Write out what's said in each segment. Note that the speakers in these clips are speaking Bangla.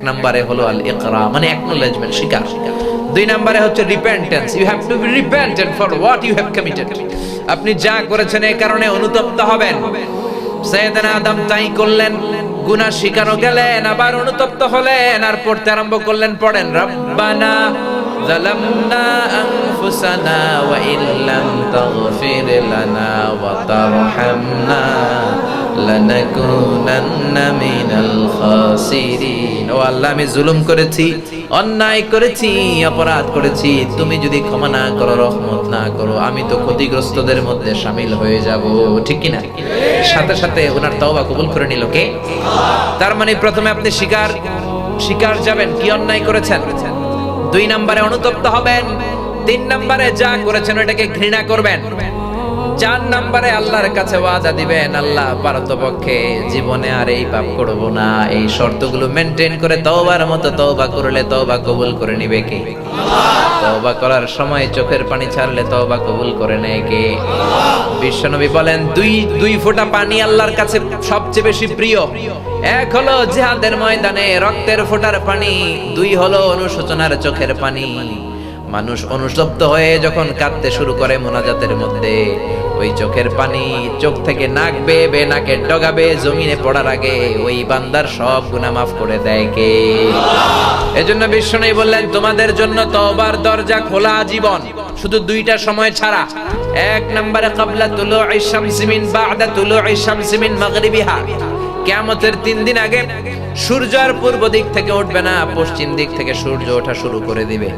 নম্বরে হলো আল ইকরা, মানে অ্যাকনলেজমেন্ট, স্বীকার। দুই নম্বরে হচ্ছে repentance, you have to be repentant for what you have committed. আপনি যা করেছেন এই কারণে অনুতপ্ত হবেন। সাইয়েদনা আদম তাই করলেন, গুনাহ স্বীকারও গেলেন, আবার অনুতপ্ত হলেন, আর পড়তে আরম্ভ করলেন। পড়েন, রব্বানা যালামনা আনফুসানা ওয়া ইল্লাম তাগফির লানা ওয়া তারহামনা লানাকুনান্না মিনাল খাসিরিন। ও আল্লাহ, আমি জুলুম করেছি, অন্যায় করেছি, অপরাধ করেছি। তুমি যদি ক্ষমা না করো, রহমত না করো, আমি তো ক্ষতিগ্রস্তদের মধ্যে শামিল হয়ে যাব। ঠিক কি না? সাথে সাথে ওনার তওবা কবুল করে নিল কে? তার মানে প্রথমে আপনি স্বীকার যাবেন কি অন্যায় করেছেন, দুই নম্বরে অনুতপ্ত হবেন, তিন নম্বরে যা করেছেন ওটাকে ঘৃণা করবেন, চার নম্বরে আল্লাহর কাছে ওয়াদা দিবেন, আল্লাহ পারতপক্ষে জীবনে আর এই পাপ করব না। এই শর্তগুলো মেনটেন করে তওবার মতো তওবা করলে তওবা কবুল করে নিবে কে? তওবা করার সময় চোখের পানি ছাড়লে তওবা কবুল করে নেয় কে? বিশ্বনবী বলেন, দুই ফোঁটা পানি আল্লাহর কাছে সবচেয়ে বেশি প্রিয়। এক হলো জিহাদের ময়দানে রক্তের ফোঁটার পানি, দুই হলো অনুশোচনার চোখের পানি। মানুষ অনুতপ্ত হয়ে যখন কাঁদতে শুরু করে মোনাজাতের মধ্যে, ওই চোখের পানি চোখ থেকে নাক বেয়ে নাকে ডগাবে, জমিনে পড়ার আগে ওই বান্দার সব গুনাহ মাফ করে দেয় কে? এজন্য বিশ্বনবী বললেন, তোমাদের জন্য তওবার দরজা খোলা জীবন, শুধু দুইটা সময় ছাড়া। এক নম্বরে ক্বাবলা তুলুই শামসি মিন বা'দা তুলুই শামসি মিন মাগরিবিহা, কিয়ামতের 3 দিন আগে সূর্য আর পূর্ব দিক থেকে উঠবে না, পশ্চিম দিক থেকে সূর্য ওঠা শুরু করে দিবে।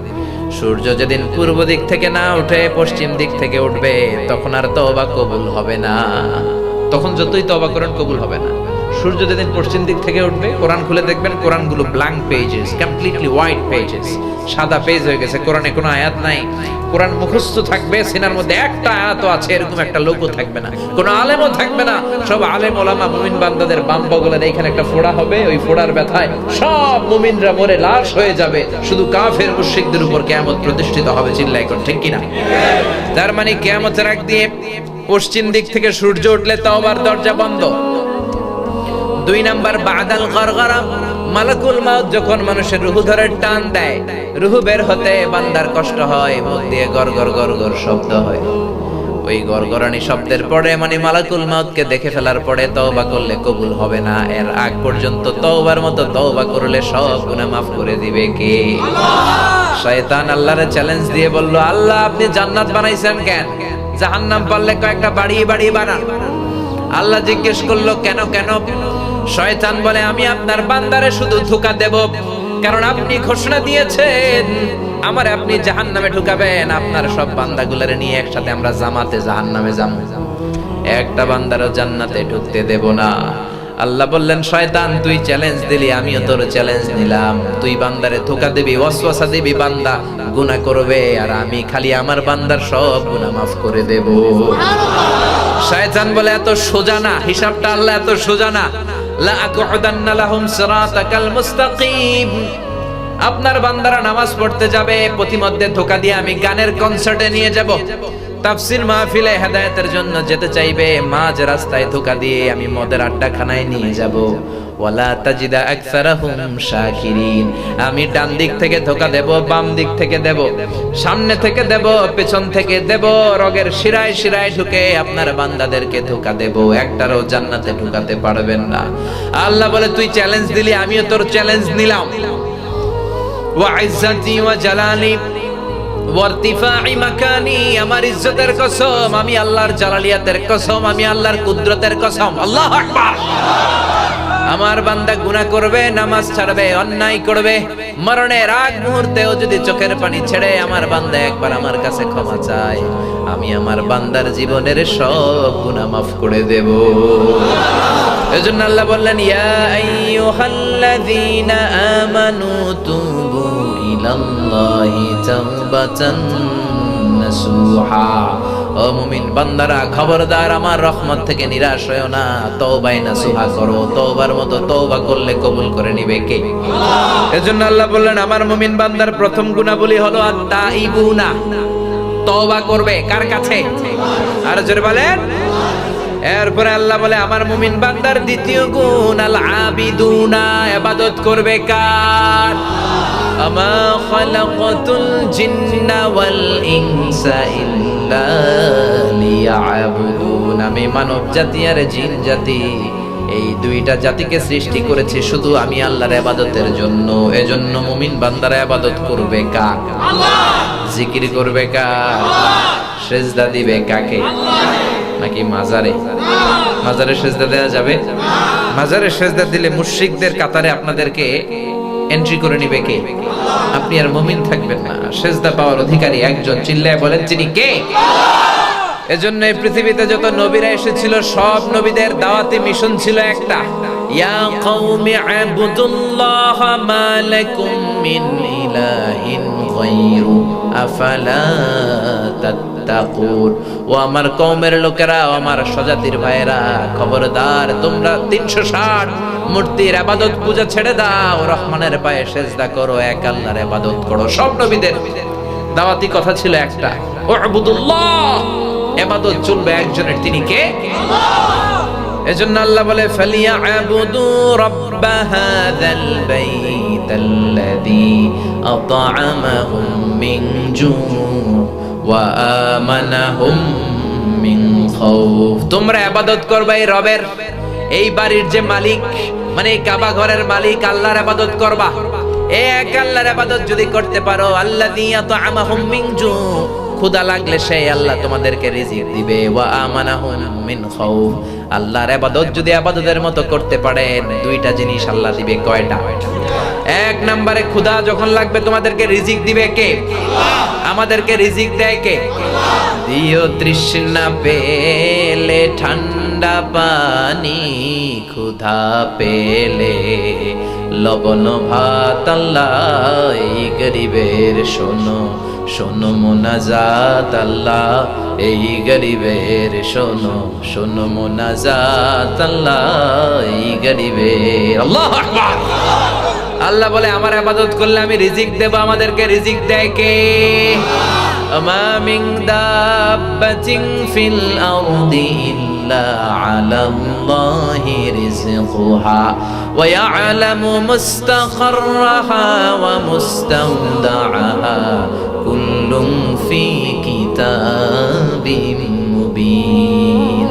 সূর্য যেদিন পূর্ব দিক থেকে না উঠে পশ্চিম দিক থেকে উঠবে, তখন আর তওবা কবুল হবে না। তখন যতই তওবা করেন কবুল হবে না। সূর্য যেদিন পশ্চিম দিক থেকে উঠবে, কোরআন খুলে দেখবেন কোরআনগুলো blank pages, completely white pages, সাদা পেজ হয়ে গেছে। কোরআনে কোনো আয়াত নাই, কোরআন মুখস্থ থাকবে, সিনার মধ্যে একটা আয়াতও আছে এরকম একটা লোকও থাকবে না, কোনো আলেমও থাকবে না। সব আলেম ওলামা মুমিন বান্দাদের বাম বগলের এইখানে একটা ফোড়া হবে, ওই ফোড়ার ব্যথায় সব মুমিনরা মরে লাশ হয়ে যাবে, শুধু কাফের মুশরিকদের উপর কিয়ামত প্রতিষ্ঠিত হবে। চিল্লায় কোন ঠিক কিনা? তার মানে কিয়ামতের আগ দিয়ে পশ্চিম দিক থেকে সূর্য উঠলে তওবার দরজা বন্ধ। দুই নাম্বার বাদাল গরগরা, মালাকুল মাউত যখন মানুষের রূহ ধরে টান দেয়, রূহ বের হতে বান্দার কষ্ট হয়, মুখ দিয়ে গরগর গরগর শব্দ হয়। ওই গরগরানি শব্দের পরে মানে মালাকুল মাউতকে দেখে ফেলার পরে তওবা করলে কবুল হবে না। এর আগ পর্যন্ত তওবার মতো তওবা করলে সব গুনাহ মাফ করে দিবে কে? শয়তান আল্লাহরে চ্যালেঞ্জ দিয়ে বলল, আল্লাহ আপনি জান্নাত বানাইছেন কেন? জাহান্নাম পারলে কয়েকটা বাড়িয়ে বাড়িয়ে বানান। আল্লাহ জিজ্ঞেস করলো, কেন কেন? শয়তান বলে, আমি আপনার বান্দারে শুধু ধোঁকা দেব, কারণ আপনি ঘোষণা দিয়েছেন আমারে আপনি জাহান্নামে ঢুকাবেন, আপনার সব বান্দাগুলোরে নিয়ে একসাথে আমরা জামাতে জাহান্নামে যাব, একটা বান্দারও জান্নাতে ঢুকতে দেব না। আল্লাহ বললেন, শয়তান তুই চ্যালেঞ্জ দিলি, আমিও তোর চ্যালেঞ্জ নিলাম। তুই বান্দারে ধোঁকা দিবি, ওয়াসওয়াসা দিবি, বান্দা গুনাহ করবে, আর আমি খালি আমার বান্দার সব গুনাহ মাফ করে দেব। শয়তান বলে, এত সোজা না হিসাবটা, আল্লাহ এত সোজা না। লা আকুদান্না লাহুম সিরাতাকাল মুস্তাকিম, আপনার বান্দারা নামাজ পড়তে যাবে, প্রতিমধ্যে ধোঁকা দিয়ে আমি গানের কনসার্টে নিয়ে যাব, তাফসীর মাহফিলে হেদায়েতের জন্য যেতে চাইবে, মাঝ রাস্তায় ধোঁকা দিয়ে আমি মদের আড্ডাখানায় নিয়ে যাব। ওয়ালা তাজিদা আকসারাহুম শাকিরিন, আমি ডান দিক থেকে ধোঁকা দেব, বাম দিক থেকে দেব, সামনে থেকে দেব, পেছন থেকে দেব, রগের শিরায় শিরায় ঢুকে আপনার বান্দাদেরকে ধোঁকা দেব, একটারও জান্নাতে ঢুকাতে পারবেন না। আল্লাহ বলে, তুই চ্যালেঞ্জ দিলি, আমিও তোর চ্যালেঞ্জ নিলাম। ওয়া ইজ্জতি ওয়া জালালি ওয়া ইরতিফাই মাকানি, আমার ইজ্জতের কসম, আমি আল্লাহর জালালিয়াতের কসম, আমি আল্লাহর কুদরতের কসম। আল্লাহু আকবার। আমার বান্দা গুনাহ করবে, নামাজ ছাড়বে, অন্যায় করবে, মরণের আগ মুহূর্তেও যদি চোখের পানি ছেড়ে আমার বান্দা একবার আমার কাছে ক্ষমা চায়, আমি আমার বান্দার জীবনের সব গুনাহ মাফ করে দেব। এজন্য আল্লাহ বললেন, ইয়া আইয়ুহাল্লাযীনা আমানু তুবু ইলাল্লাহি তাওবাতান নাসুহা, ও মুমিন বান্দারা খবরদার, আমার রহমত থেকে নিরাশ হয়ো না, তওবায়ে নাসুহা করো, তওবার মতো তওবা করলে কবুল করে নিবে কে? এজন্য আল্লাহ বললেন, আমার মুমিন বান্দার প্রথম গুনাহবলী হলো আত-তাইবুনা, তওবা করবে কার কাছে? আর জোরে বলেন, এরপরে আল্লাহ বলে আমার মুমিন বান্দার দ্বিতীয় গুণ আল আবিদুনা, ইবাদত করবে কার? আমা খালাকাতুল জিন্না ওয়াল ইনসা ইল্লা লিয়াবুদুন। আমি মানব জাতি আর জিন জাতি এই দুইটা জাতিকে সৃষ্টি করেছি শুধু আমি আল্লাহর ইবাদতের জন্য। এজন্য মুমিন বান্দারা ইবাদত করবে কার? আল্লাহ। জিকির করবে কার? আল্লাহ। সেজদা দিবে কাকে? নাকি মাজারে? মাজারে সেজদা দেওয়া যাবে? মাজারে সেজদা দিলে মুশরিকদের কাতারে আপনাদেরকে এন্ট্রি করে নিবে কে? আপনি আর মুমিন থাকবেন না। সেজদা পাওয়ার অধিকারী একজন, চিল্লায় বলেন তিনি কে? এজন্য এই পৃথিবীতে যত নবীরা এসেছিল সব নবীদের দাওয়াতি মিশন ছিল একটা, ইয়া কওমি আবুদুল্লাহ মা লাকুম মিন ইলাহিন গায়রু আফালা তাত্তাকুন। ও আমার কওমের লোকেরা, ও আমার স্বজাতির ভাইয়েরা, খবরদার তোমরা 360 মূর্তির ইবাদত পূজা ছেড়ে দাও, রহমানের পায়ে সেজদা করো, এক আল্লাহর ইবাদত করো। সব নবীদের দাওয়াতি কথা ছিল একটা, উবুদুল্লাহ, ইবাদত চলবে একজনের, তিনি কে? আল্লাহ। এজন্য আল্লাহ বলে ফালিয়াবুদু রাব্ব হাযাল বাইতাল্লাযী আত'আমাহুম মিন জু' ওয়া আমানাহুম মিন খাউফ। তোমরা ইবাদত করবে এই রবের, এই বাড়ির যে মালিক, মানে এই কাবা ঘরের মালিক, আল্লাহর ইবাদত করবা। এক আল্লাহর ইবাদত যদি করতে পারো, আল্লাযী আত'আমাহুম মিন জু', ক্ষুধা লাগলে সেই আল্লাহ তোমাদেরকে রিজিক দিবে। ওয়া আমানাহুম মিন খাউফ, আল্লাহর ইবাদত যদি ইবাদতের মতো করতে পারেন, দুইটা জিনিস আল্লাহ দিবে। কয়টা? এক নম্বরে ক্ষুধা যখন লাগবে তোমাদেরকে রিজিক দিবে কে? আল্লাহ। আমাদেরকে রিজিক দেয় কে? আল্লাহ। দিও তৃষ্ণা পেলে ঠান্ডা পানি, ক্ষুধা পেলে লবণ ভাত, আল্লাহ এই গরিবের শোনো শোনো মোনাজাত, আল্লাহ এই গরিবের শোনো শোনো মোনাজাত, আল্লাহ এই গরিবের। আল্লাহু আকবার। আল্লাহ বলে আমার ইবাদত করলে আমি রিজিক দেব। আমাদেরকে রিজিক দেয় কে? আমা মিন দাব্বাতিন ফিল আরদি ইল্লা আলাল্লাহি রিজকুহা ওয়া ইয়ালামু মুস্তাকররাহা ওয়া মুস্তাওদাআহা কুল্লুম ফি কিতাবিম মুবিন।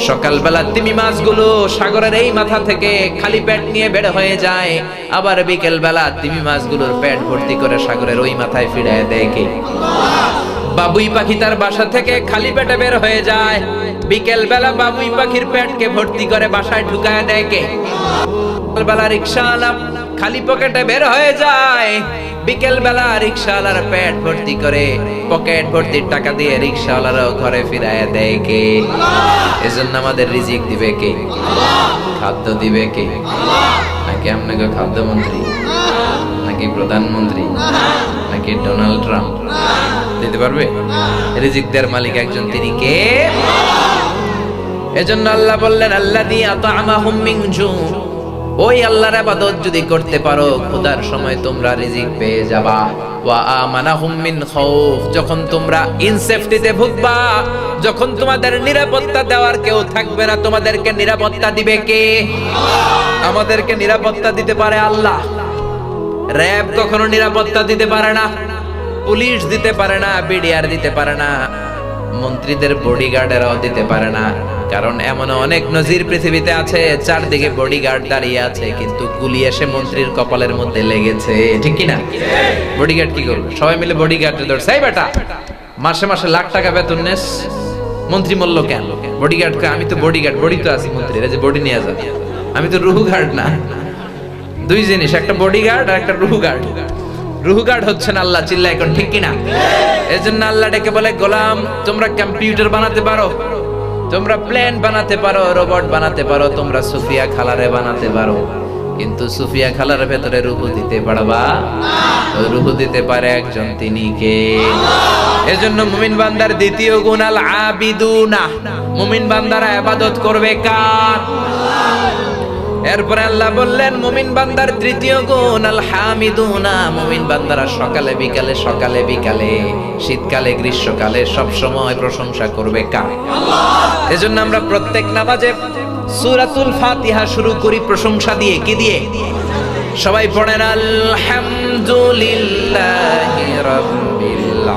সকালবেলা তিমি মাছগুলো সাগরের এই মাথা থেকে খালি পেট নিয়ে বের হয়ে যায়, আবার বিকেল বেলা তিমি মাছগুলোর পেট ভর্তি করে সাগরের ওই মাথায় ফিরিয়ে দেয় কে? আল্লাহ। বাবুই পাখি তার বাসা থেকে খালি পেটে বের হয়ে যায়, বিকেল বেলা বাবুই পাখির পেটকে ভর্তি করে বাসায় ঢুকায় দেয় কে? সকালবেলা রিকশাওয়ালা খালি পকেটে বের হয়ে যায়, বিকেল বেলা রিকশাওয়ালার পেট ভর্তি করে পকেট ভর্তির টাকা দিয়ে রিকশাওয়ালারও ঘরে ফিরায় দেয় কে? আল্লাহ। এজন্য আমাদের রিজিক দিবে কে? আল্লাহ। খাদ্য দিবে কে? আল্লাহ। নাকি আপনাকে খাদ্যমন্ত্রী, নাকি প্রধানমন্ত্রী, নাকি ডোনাল্ড ট্রাম্প দিতে পারবে? রিজিক দেওয়ার মালিক একজন, তিনি কে? আল্লাহ। এজন্য আল্লাহ বললেন আল্লাযী আত'আমাহুম মিন জু', ওই আল্লাহর ইবাদত যদি করতে পারো, ক্ষুধার সময় তোমরা রিজিক পেয়ে যাবা। ওয়া আমানাহুম মিন খাউফ, যখন তোমরা ইনসেফটিতে ভুগবা, যখন তোমাদের নিরাপত্তা দেওয়ার কেউ থাকবে না, তোমাদেরকে নিরাপত্তা দিবে কে? আল্লাহ। আমাদেরকে নিরাপত্তা দিতে পারে আল্লাহ। র‍্যাব কখনো নিরাপত্তা দিতে পারে না, পুলিশ দিতে পারে না, বিডিআর দিতে পারে না, মন্ত্রীদের বডিগার্ডেরাও দিতে পারে না। কারণ এমন অনেক নজির পৃথিবীতে আছে, চারদিকে বডিগার্ড দাঁড়িয়ে আছে, কিন্তু গুলি এসে মন্ত্রীর কপালের মধ্যে লেগেছে, ঠিক কি না? বডিগার্ড কি করবে? সবাই মিলে বডিগার্ডে ধরছে, এই বেটা মাসে মাসে লাখ টাকা বেতন নেস, মন্ত্রী মূল্য কেন? বডিগার্ড আমি তো বডিগার্ড, বডি তো আছি মন্ত্রীর, যে বডি নিয়ে যাবে, আমি তো রুহু গার্ড না। দুই জিনিস, একটা বডিগার্ড আর একটা রুহু গার্ড। রুহু গার্ড হচ্ছেন আল্লাহ, চিল্লা এখন, ঠিক কিনা? এজন্য আল্লাহ ডেকে বলে গোলাম, তোমরা কম্পিউটার বানাতে পারো, তোমরা প্লেন বানাতে পারো, রোবট বানাতে পারো, তোমরা সুফিয়া খালারে বানাতে পারো, কিন্তু সুফিয়া খালার ভেতরে রুহু দিতে পারবা? ওই রুহু দিতে পারে একজন, তিনি কে? এজন্য মুমিন বান্দার দ্বিতীয় গুণ আল আবিদুনা, মুমিন বান্দারা ইবাদত করবে কার? এরপরে আল্লাহ বললেন মুমিন বান্দার তৃতীয় গুণ আল হামিদুনা, মুমিন বান্দারা সকালে বিকালে শীতকালে গ্রীষ্মকালে সব সময় প্রশংসা করবে কার? আল্লাহ। এজন্য আমরা প্রত্যেক নামাজে সূরাতুল ফাতিহা শুরু করি প্রশংসা দিয়ে। কি দিয়ে? সবাই পড়েন আলহামদুলিল্লাহি রাব্বিল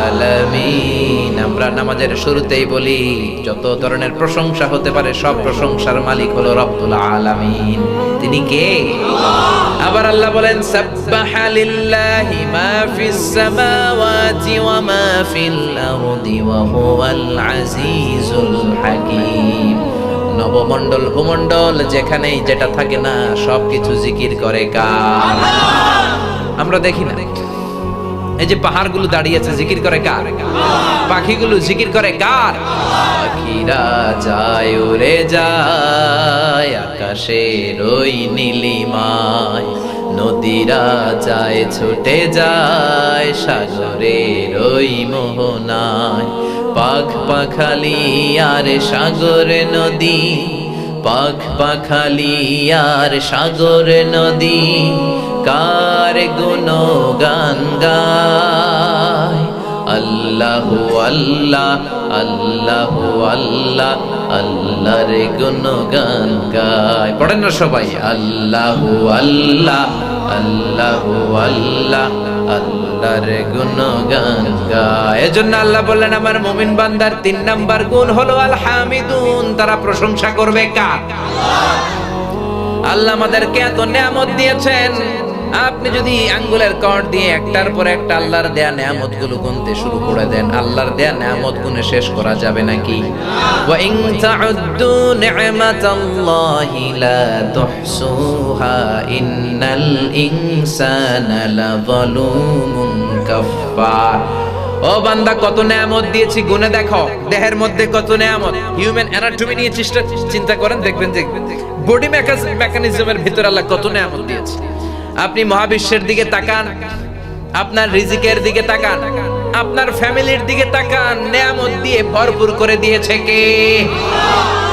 আলামিন। আমরা নামাজের শুরুতেই বলি যত ধরনের প্রশংসা হতে পারে সব প্রশংসার মালিক হলো রব্বুল আলামিন। তিনি কে? আল্লাহ। আবার আল্লাহ বলেন সাব্বাহা লিল্লাহি মা ফিস সামাওয়াতি ওয়া মা ফিল আরদি ওয়া হুয়াল আজিজুল হাকীম। নবমণ্ডল ভূমণ্ডল যেখানেই যেটা থাকে না সবকিছু জিকির করে কার? আমরা দেখি না, এই যে পাহাড়গুলো দাঁড়িয়ে আছে জিকির করে কার? পাখিগুলো জিকির করে কার? পাখিরা যায় উড়ে যায় আকাশের ওই নীলিমায়, নদীরা যায় ছুটে যায় সাগরের ওই মোহনায়। পাখ পাখালি আর সাগর নদী, পাখ পাখালি আর সাগর নদী কার গুণগান গায়? আল্লাহু আল্লাহ আল্লাহু আল্লাহ আল্লাহর গুণগান গায়। পড়েন না সবাই আল্লাহু আল্লাহ আল্লাহু আল্লাহ আল্লাহর গুণগান গায়। এজন্য আল্লাহ বললেন আমার মুমিন বান্দার 3 নাম্বার গুণ হলো আল হামিদুন, তারা প্রশংসা করবে কার? আল্লাহ আমাদেরকে এত নিয়ামত দিয়েছেন, আপনি যদি আঙ্গুলের কর দিয়ে একটার পর একটা আল্লাহর দেয়া নিয়ামতগুলো গুনতে শুরু করে দেন, আল্লাহর দেয়া নিয়ামত গুনে শেষ করা যাবে নাকি? ওয়া ইন তাউদ্দু নি'মাতাল্লাহি লা তুহসুহা ইন্নাল ইনসানা লাযালুমুন কাফফার। ও বান্দা কত নিয়ামত দিয়েছি গুনে দেখো, দেহের মধ্যে কত নিয়ামত। হিউম্যান অ্যানাটমি নিয়ে চিন্তা করেন, দেখবেন যে বডি মেকানিজমের ভিতরে আল্লাহ কত নিয়ামত দিয়েছে। আপনি মহাবিশ্বের দিকে তাকান, আপনার রিজিকের দিকে তাকান, আপনার ফ্যামিলির দিকে তাকান, নিয়ামত দিয়ে ভরপুর করে দিয়েছে কে?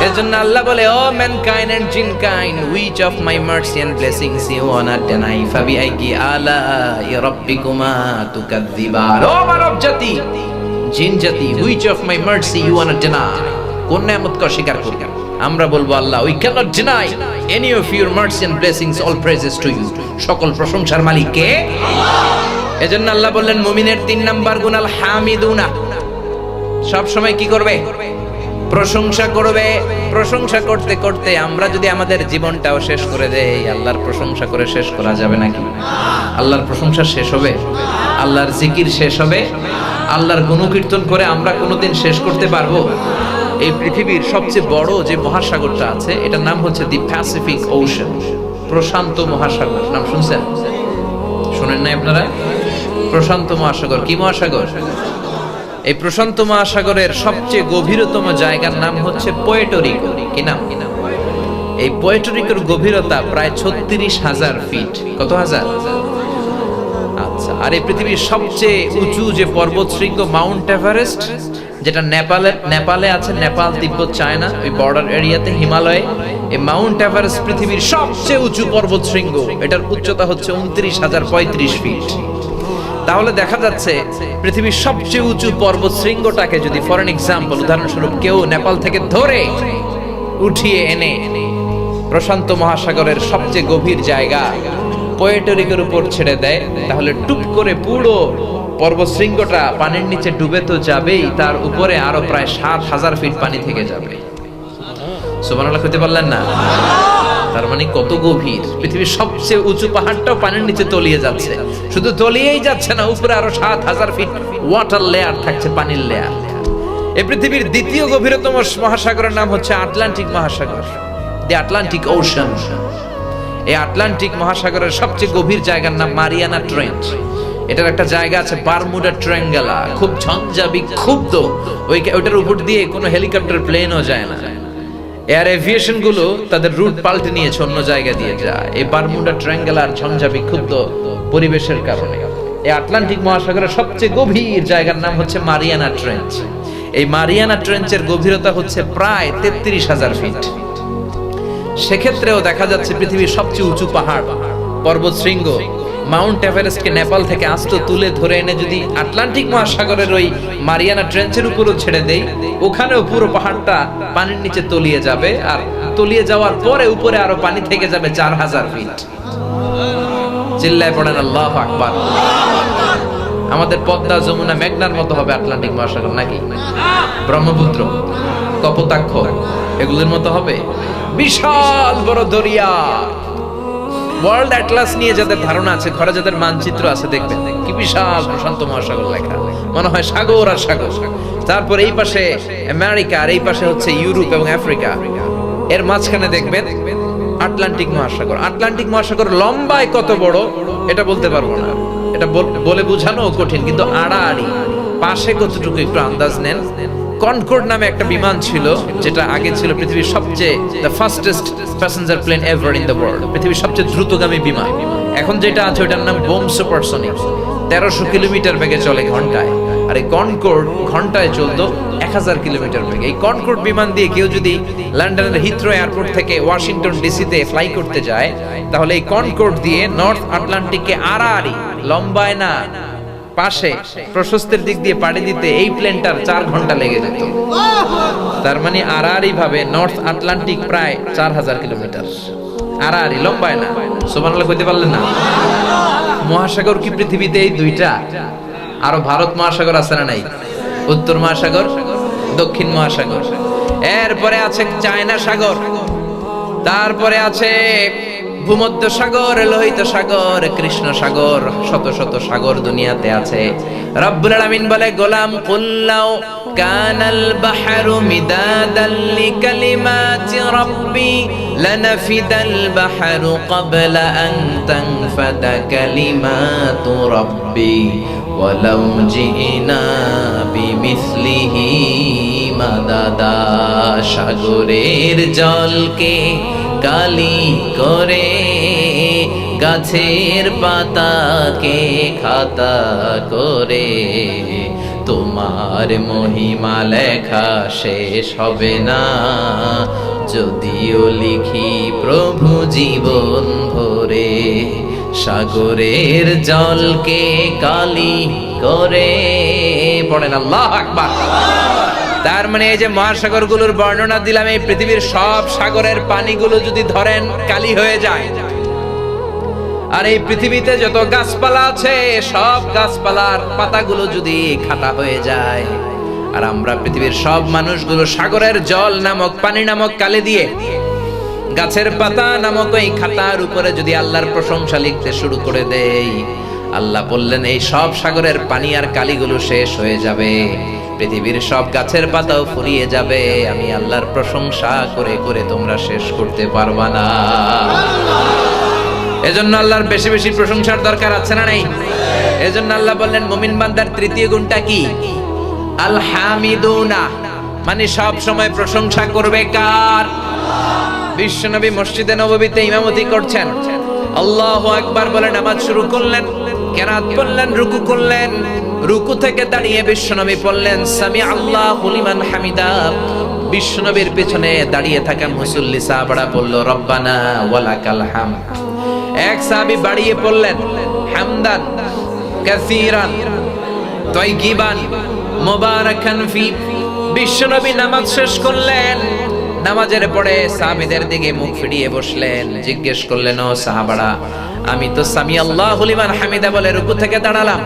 এজন্য আল্লাহ বলে O mankind and jinnkind, which of my mercy and blessings you won't deny ফাবিআইকি আলাই রাব্বিকুমা তুকাযযিবান। ও মানব জাতি, জিন জাতি, which of my mercy you won't deny, কোন নিয়ামতকে অস্বীকার করবে? আমরা বলবো Allah we can't deny any of your mercy and blessings, all praises to you. সকল প্রশংসার মালিক কে? আল্লাহ। এজন্য আল্লাহ বললেন মুমিনের 3 নাম্বার গুণ আল হামিদুনা, সব সময় কি করবে? প্রশংসা করবে। প্রশংসা করতে করতে আমরা যদি আমাদের জীবনটাও শেষ করে দেই, আল্লাহর প্রশংসা করে শেষ করা যাবে নাকি? আল্লাহর প্রশংসা শেষ হবে? আল্লাহর জিকির শেষ হবে? আল্লাহর গুণকীর্তন করে আমরা কোনোদিন শেষ করতে পারবো? এই পৃথিবীর সবচেয়ে বড় যে মহাসাগরটা আছে এটার নাম হচ্ছে দি প্যাসিফিক ওশান, প্রশান্ত মহাসাগর। নাম শুনছেন? শুনেন নাই আপনারা? প্রশান্ত মহাসাগর কি মহাসাগর? এই প্রশান্ত মহাসাগরের সবচেয়ে গভীরতম জায়গার নাম হচ্ছে পুয়ের্টো রিকো। কি নাম? এই পুয়ের্টো রিকোর গভীরতা প্রায় 36,000 ফিট। কত হাজার? আচ্ছা, আর এই পৃথিবীর সবচেয়ে উঁচু যে পর্বত শৃঙ্গ মাউন্ট এভারেস্ট, যেটা নেপালে আছে, নেপাল তিব্বত চায়না ওই বর্ডার এরিয়াতে হিমালয়ে, এই মাউন্ট এভারেস্ট পৃথিবীর সবচেয়ে উঁচু পর্বত শৃঙ্গ। এটার উচ্চতা হচ্ছে 29,035 ফিট। তাহলে দেখা যাচ্ছে পৃথিবীর সবচেয়ে উঁচু পর্বত শৃঙ্গটাকে যদি ফর এন এক্সাম্পল, উদাহরণস্বরূপ কেউ নেপাল থেকে ধরে উঠিয়ে এনে প্রশান্ত মহাসাগরের সবচেয়ে গভীর জায়গা পুয়ের্টো রিকোর উপর ছেড়ে দেয়, তাহলে টুপ করে পুরো পর্বত শৃঙ্গটা পানির নিচে ডুবে তো যাবেই, তার উপরে আরো প্রায় 7,000 ফিট পানি থেকে যাবে। সুবহানাল্লাহ কইতে পারলেন না? তার মানে কত গভীর। পৃথিবীর সবচেয়ে উঁচু পাহাড়টাও পানির নিচে তলিয়ে যাচ্ছে। শুধু তলিয়েই যাচ্ছে না, উপরে আরো 7,000 ফিট ওয়াটার লেয়ার থাকছে, পানির লেয়ার। এই পৃথিবীর দ্বিতীয় গভীরতম মহাসাগরের নাম হচ্ছে আটলান্টিক মহাসাগর, দি আটলান্টিক ওশান। এই আটলান্টিক মহাসাগরের সবচেয়ে গভীর জায়গার নাম মারিয়ানা ট্রেঞ্চ। এটার একটা জায়গা আছে বারমুডা ট্রায়াঙ্গেলা, খুব ঝঞ্ঝাবি ক্ষুব্ধ, ওইটার উপর দিয়ে কোনো হেলিকপ্টার প্লেনও যায় না। এয়ার এভিয়েশন গুলো তাদের রুট পাল্টে নিয়েছে, অন্য জায়গা দিয়ে যায়। এই বারমুডা ট্রায়াঙ্গেলার ঝঞ্ঝাবি ক্ষুব্ধ পরিবেশের কারণে এই আটলান্টিক মহাসাগরের সবচেয়ে গভীর জায়গার নাম হচ্ছে মারিয়ানা ট্রেঞ্চ। এই মারিয়ানা ট্রেঞ্চের গভীরতা হচ্ছে প্রায় 33,000 ফিট। সেক্ষেত্রেও দেখা যাচ্ছে পৃথিবীর সবচেয়ে উঁচু পাহাড় পর্বত শৃঙ্গ মাউন্ট এভারেস্টকে নেপাল থেকে আস্ত তুলে ধরে এনে যদি আটলান্টিক মহাসাগরের ওই মারিয়ানা ট্রেঞ্চের উপরও ছেড়ে দেই, ওখানেও পুরো পাহাড়টা পানির নিচে তলিয়ে যাবে, আর তলিয়ে যাওয়ার পরে উপরে আরো পানি থেকে যাবে 4000 ফিট। চিল্লায় পড়েন আল্লাহু আকবার। আমাদের পদ্মা, যমুনা, মেঘনার মতো হবে আটলান্টিক মহাসাগর নাকি? ব্রহ্মপুত্র, কপোতাক্ষ এগুলোর মতো হবে? বিশাল বড় দরিয়া। ওয়ার্ল্ড অ্যাটলাস নিয়ে যাদের ধারণা আছে, ঘরে যাদের মানচিত্র আছে, দেখবেন কি বিশাল প্রশান্ত মহাসাগর লেখা, মনে হয় সাগর আর সাগর। তারপর এই পাশে আমেরিকা, আর এই পাশে হচ্ছে ইউরোপ এবং আফ্রিকা, এর মাঝখানে দেখবেন আটলান্টিক মহাসাগর। আটলান্টিক মহাসাগর লম্বায় কত বড় এটা বলতে পারবো না, এটা বলে বোঝানো কঠিন, কিন্তু আড়াআড়ি পাশে কতটুকু একটু আন্দাজ নেন। কনকর্ড নামে একটা বিমান ছিল, যেটা আগে ছিল পৃথিবীর সবচেয়ে the fastest passenger plane ever in the world, পৃথিবীর সবচেয়ে দ্রুতগামী বিমান। এখন যেটা আছে ওটার নাম বোম সুপারসনিক, 1300 কিলোমিটার বেগে চলে ঘন্টায়। আর এই কনকর্ড ঘন্টায় চলতো 1000 কিলোমিটার বেগে। এই কনকর্ড বিমান দিয়ে কেউ যদি লন্ডনের হিথ্রো এয়ারপোর্ট থেকে ওয়াশিংটন ডিসিতে ফ্লাই করতে যায়, তাহলে এই কনকর্ড দিয়ে নর্থ আটলান্টিককে আড়াআড়ি, লম্বায় না পাশে প্রশস্তের দিক দিয়ে পাড়ি দিতে এই প্লেনটার 4 ঘন্টা লেগে যেত। তার মানে আড়াআড়ি ভাবে নর্থ আটলান্টিক প্রায় 4000 কিলোমিটার, আড়াআড়ি, লম্বায় না। সুবহানাল্লাহ কইতে পারলেন না? মহাসাগর কি পৃথিবীতে এই দুইটা? আরো ভারত মহাসাগর আছে না নাই? উত্তর মহাসাগর, দক্ষিণ মহাসাগর, এরপরে আছে চায়না সাগর, তারপরে আছে ভূমধ্য সাগর, লোহিত সাগর, কৃষ্ণ সাগর, শত শত সাগর দুনিয়াতে আছে। রব্বুল আলামিন বলে, গোলাম কুল্লাউ কানাল বাহরু মিদাদাল লিকালিমাতি রাব্বি লানাফিদাল বাহরু ক্বাবলা আন তানফাদা কালিমাতু রাব্বি ওয়ালাউ জিনা বিমিসলিহি মাদাদা। সাগরের জলকে কালি করে, গাছের পাতাকে খাতা করে, তোমার মহিমা লেখা শেষ হবে না, যদিও লিখি প্রভু জীবন ভরে। সাগরের জলকে কালি করে, পড়েন আল্লাহু আকবার। তার মানে এই যে মহাসাগর গুলোর বর্ণনা দিলাম, এই পৃথিবীর সব সাগরের পানিগুলো যদি ধরেন কালি হয়ে যায়, আর এই পৃথিবীতে যত গাছপালা আছে সব গাছপালার পাতাগুলো যদি খাতা হয়ে যায়, আর আমরা পৃথিবীর সব মানুষগুলো সাগরের জল নামক, পানি নামক কালি দিয়ে গাছের পাতা নামক এই খাতার উপরে যদি আল্লাহর প্রশংসা লিখতে শুরু করে দেই, আল্লাহ বললেন এই সব সাগরের পানি আর কালিগুলো শেষ হয়ে যাবে, পৃথিবীর সব গাছের পাতাও ফুরিয়ে যাবে, আমি আল্লাহর প্রশংসা করে করে তোমরা শেষ করতে পারবা না। এজন্য আল্লাহর বেশি বেশি প্রশংসার দরকার আছে না নাই? এজন্য আল্লাহ বললেন মুমিন বান্দার তৃতীয় গুণটা কি? আল হামিদুনা, মানে সব সময় প্রশংসা করবে কার? বিশ্বনবী মসজিদে নববীতে ইমামতি করছেন, আল্লাহু আকবার বলে নামাজ শুরু করলেন, কেরাত পড়লেন, রুকু করলেন, রুকু থেকে দাঁড়িয়ে বিশ্বনবী পড়লেন সামি আল্লাহু লিমান হামিদা। বিশ্বনবীর পেছনে দাঁড়িয়ে থাকা মুসল্লি সাহাবারা বলল রব্বানা ওয়ালাকাল হামদ। এক সাহাবী বাড়িয়ে পড়লেন হামদান কাসীরান তাইয়িবান মুবারাকান ফি। বিশ্বনবী নামাজ শেষ করলেন, নামাজের পরে সাহাবীদের দিকে মুখ ফিরিয়ে বসলেন, জিজ্ঞেস করলেন ও সাহাবারা, আমি তো সামি আল্লাহু লিমান হামিদা বলে রুকু থেকে দাঁড়ালাম,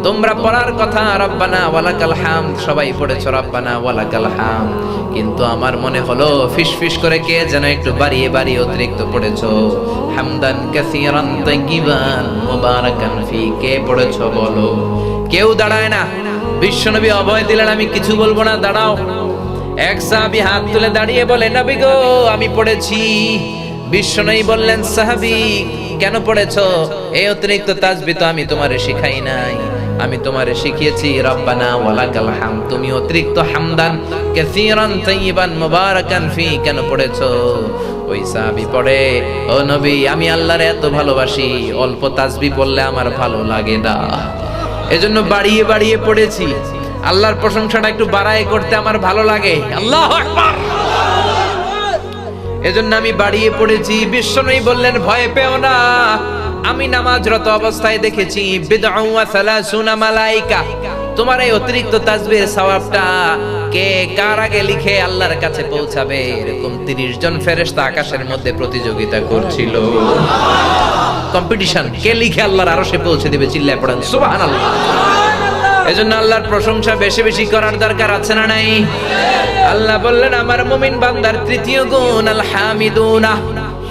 তোমরা পড়ার কথা রব্বানা ওয়ালাকাল হামদ, সবাই পড়েছো রব্বানা ওয়ালাকাল হামদ, কিন্তু আমার মনে হলো ফিসফিস করে কে যেন একটু বাড়িয়ে বাড়িয়ে অতিরিক্ত পড়েছো, হামদান কাসীরান তাইয়িবান মুবারাকান ফি, কে পড়েছো বলো? কেউ দাঁড়ায় না। বিশ্বনবী অভয় দিলেন, আমি কিছু বলবো না, দাঁড়াও। এক সাহাবী হাত তুলে দাঁড়িয়ে বলে নবী গো আমি পড়েছি। বিশ্বনবী বললেন সাহাবী কেন পড়েছো? এই অতিরিক্ত তাসবিহ তো আমি তোমারে শিখাই নাই, আমি তোমারে শিখিয়েছি রব্বানা ওয়ালাকাল হামদ, তুমি অতিরিক্ত হামদান কাসীরান তাইয়িবান মুবারাকান ফি কেন পড়েছো? ওই সাহাবী পড়ে, ও নবী আমি আল্লাহরে এত ভালোবাসি, অল্প তাসবিহ পড়লে আমার ভালো লাগে না, এজন্য বাড়িয়ে বাড়িয়ে পড়েছি, আল্লাহর প্রশংসাটা একটু বাড়ায় করতে আমার ভালো লাগে। আল্লাহু আকবার। এজন্য আমি বাড়িয়ে পড়েছি। বিশ্বনবী বললেন ভয় পেও না, আমি নামাজরত অবস্থায় দেখেছি বিদউ ওয়া সালাসুনা মালাইকা, তোমার এই অতিরিক্ত তাসবিহের সওয়াবটা কে কার আগে লিখে আল্লাহর কাছে পৌঁছাবে এরকম 30 জন ফেরেশতা আকাশের মধ্যে প্রতিযোগিতা করছিল। কম্পিটিশন, কে লিখে আল্লাহর আরশে পৌঁছে দিবে। চিল্লায় পড়েন সুবহানাল্লাহ। এজন্য আল্লাহর প্রশংসা বেশি বেশি করার দরকার আছে না নাই? আল্লাহ বললেন আমার মুমিন বান্দার তৃতীয় গুণ আল হামিদুনা,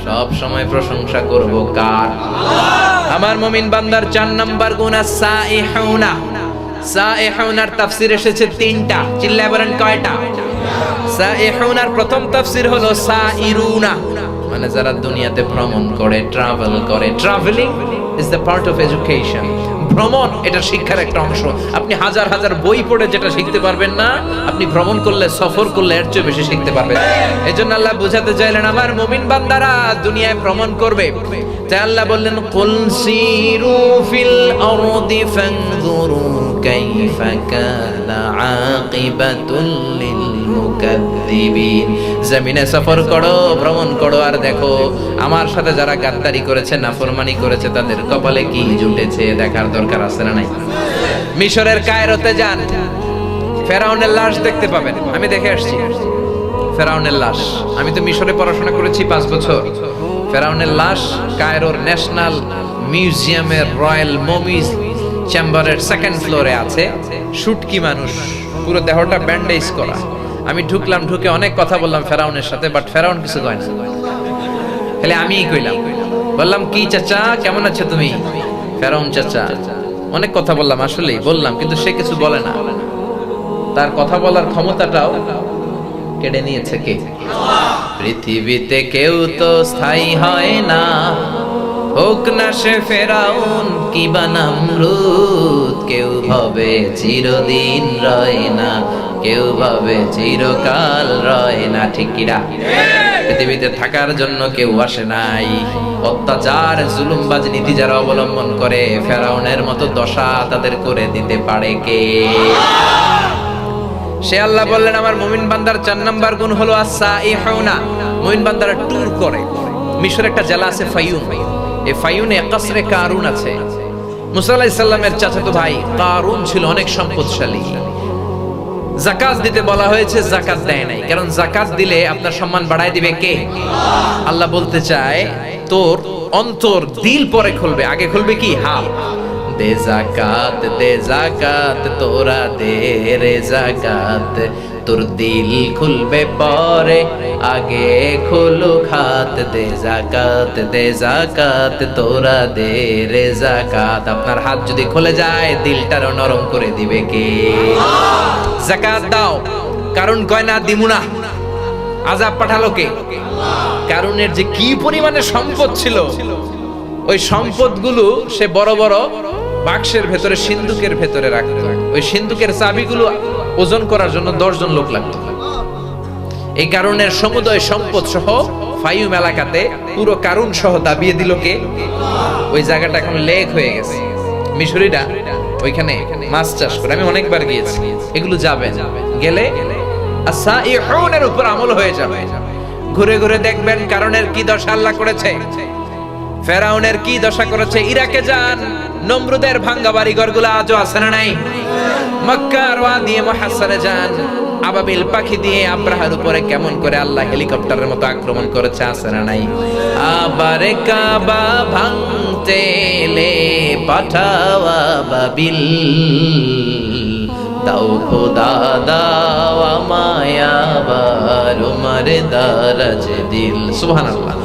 সব সময় প্রশংসা করব কার? আমার মুমিন বান্দার 4 নাম্বার গুণ আস-সাইহুনা। সাইহুনার তাফসীর এসেছে 3টা। চিল্লায় বলেন কয়টা? সাইহুনার প্রথম তাফসীর হলো সাইরুনা, মানে যারা দুনিয়াতে ভ্রমণ করে, ট্রাভেল করে। Travelling is the part of education. ভ্রমণ এটা শিক্ষার একটা অংশ। আপনি হাজার হাজার বই পড়ে যেটা শিখতে পারবেন না, আপনি ভ্রমণ করলে, সফর করলে এর চেয়ে বেশি শিখতে পারবেন। এজন্য আল্লাহ বুঝাতে চাইলেন আমার মুমিন বান্দারা দুনিয়ায় ভ্রমণ করবে। তাই আল্লাহ বললেন কুল সিরু ফিল আরদি ফানজুরু কাইফা কানা আকিবাতুল লিল মুকাদ্দিবিন। জমিনে সফর করো, ভ্রমণ করো, আর দেখো আমার সাথে যারা গাদ্দারি করেছে, নাফরমানি করেছে, তাদের কপালে কি জুটেছে দেখার দরকার আছে না নাই? মিশরের কায়রোতে যান, ফেরাউনের লাশ দেখতে পাবেন। আমি দেখে আসছি ফেরাউনের লাশ। আমি তো মিশরে পড়াশোনা করেছি 5 বছর। ফেরাউনের লাশ কায়রোর ন্যাশনাল মিউজিয়ামের রয়্যাল মমিজ চেম্বারের 2nd ফ্লোরে আছে। শুটকি মানুষ, পুরো দেহটা ব্যান্ডেজ করা। আমি ঢুকলাম, ঢুকে অনেক কথা বললাম ফেরাউনের সাথে, বাট ফেরাউন কিছু কয় না। তাহলে আমিই কইলাম, বললাম কি চাচা কেমন আছো তুমি? ফেরাউন চাচা, অনেক কথা বললাম, আসলেই বললাম, কিন্তু সে কিছু বলে না। তার কথা বলার ক্ষমতাটাও কেড়ে নিয়েছে কে? পৃথিবীতে কেউ তো স্থায়ী হয় না, হোক না সে ফেরাউন কিবা নমরুদ। কেউ ভাবে চিরদিন রয় না, কেউ ভাবে চিরকাল রয় না। ঠিক কিনা? পৃথিবীতে থাকার জন্য কেউ আসে নাই। অত্যাচার, জুলুমবাজ নীতি যারা অবলম্বন করে, ফেরাউনের মতো দশা তাদের করে দিতে পারে কে? সে আল্লাহ বললেন আমার মুমিন বান্দার 4 নাম্বার গুণ হলো আস-সাইহুনা। মুমিন বান্দারা ট্যুর করে। মিশরে একটা জেলা আছে ফাইউম। এই ফাইউমে কসরে কারুন আছে। মুসা আলাইহিস সালামের চাচাতো ভাই কারুন ছিল অনেক সম্পদশালী। যাকাত দিতে বলা হয়েছে, যাকাত দেয় নাই। কারণ যাকাত দিলে আপনার সম্মান বাড়ায় দিবে কে? আল্লাহ বলতে চায় তোর অন্তর, দিল পরে খুলবে, আগে খুলবে কি? হাল। দে যাকাত তোরা দে রে যাকাত, তোর দিল খুলবে পরে, আগে খুলুক হাত। দে যাকাত তোরা দে রে যাকাত। আপনার হাত যদি খুলে যায়, দিলটারও নরম করে দিবে কে? যাকাত দাও। কারণ কয় না দিমু না, আযাব পাঠালো কে? কারণের যে কি পরিমাণে সম্পদ ছিল, ওই সম্পদগুলো সে বড় বড় বাক্সের ভেতরে, সিন্ধুকের ভেতরে রাখত। ওই সিন্ধুকের চাবিগুলো ওজন করার জন্য 10 জন লোক লাগতো। এই কারণের সমুদয় সম্পদ সহ ফাইউম এলাকাতে পুরো কারণ সহ দাবিয়ে দিল কে? ওই জায়গাটা এখন লেক হয়ে গেছে। মিশরীরা ওইখানে মাছ চাষ করে, আমি অনেকবার গিয়েছি। এগুলো যাবে, গেলে আস-সাইহুনের উপর আমল হয়ে যাবে। ঘুরে ঘুরে দেখবেন কারণের কি দশা আল্লাহ করেছে, ফেরাউনের কি দশা করেছে। ইরাকে যান, নমরুদের ভাঙ্গা বাড়ি ঘরগুলো আজও আছে না নাই? মক্কার ওয়াদি মুহাসসারে যান, আবাবিল পাখি দিয়ে আব্রাহার উপরে কেমন করে আল্লাহ হেলিকপ্টারের মতো আক্রমণ করেছে, আছে না নাই? আবার কাবা ভাঙতে এলে পাঠাও আবাবিল, দাও খোদা দাও আমায় আবার উমার দারাজ দিল। সুবহানাল্লাহ।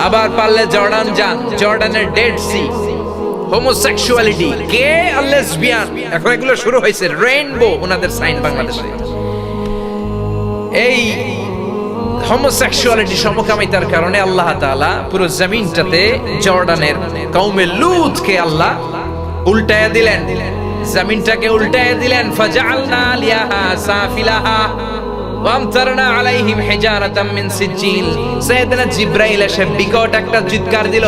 আবার পারলে জর্ডান যান, জর্ডানের ডেড সি, হোমোসেক্সুয়ালিটি, গে আর লেসবিয়ান, এখন এগুলো শুরু হয়েছে। রেইনবো ওনাদের সাইন বাংলাদেশে। এই হোমোসেক্সুয়ালিটি, সমকামিতার কারণে আল্লাহ তাআলা পুরো জমিনটাতে জর্ডানের কওমে লূতকে আল্লাহ উল্টায়া দিলেন, জমিনটাকে উল্টায়া দিলেন। ফাজআলনা আলিয়াহা সাফিলাহা ওয়ামতারনা আলাইহিম হিজারাতাম মিন সিজিল। সাইয়েদনা জিবরাইল এসে বিকট একটা চিৎকার দিল।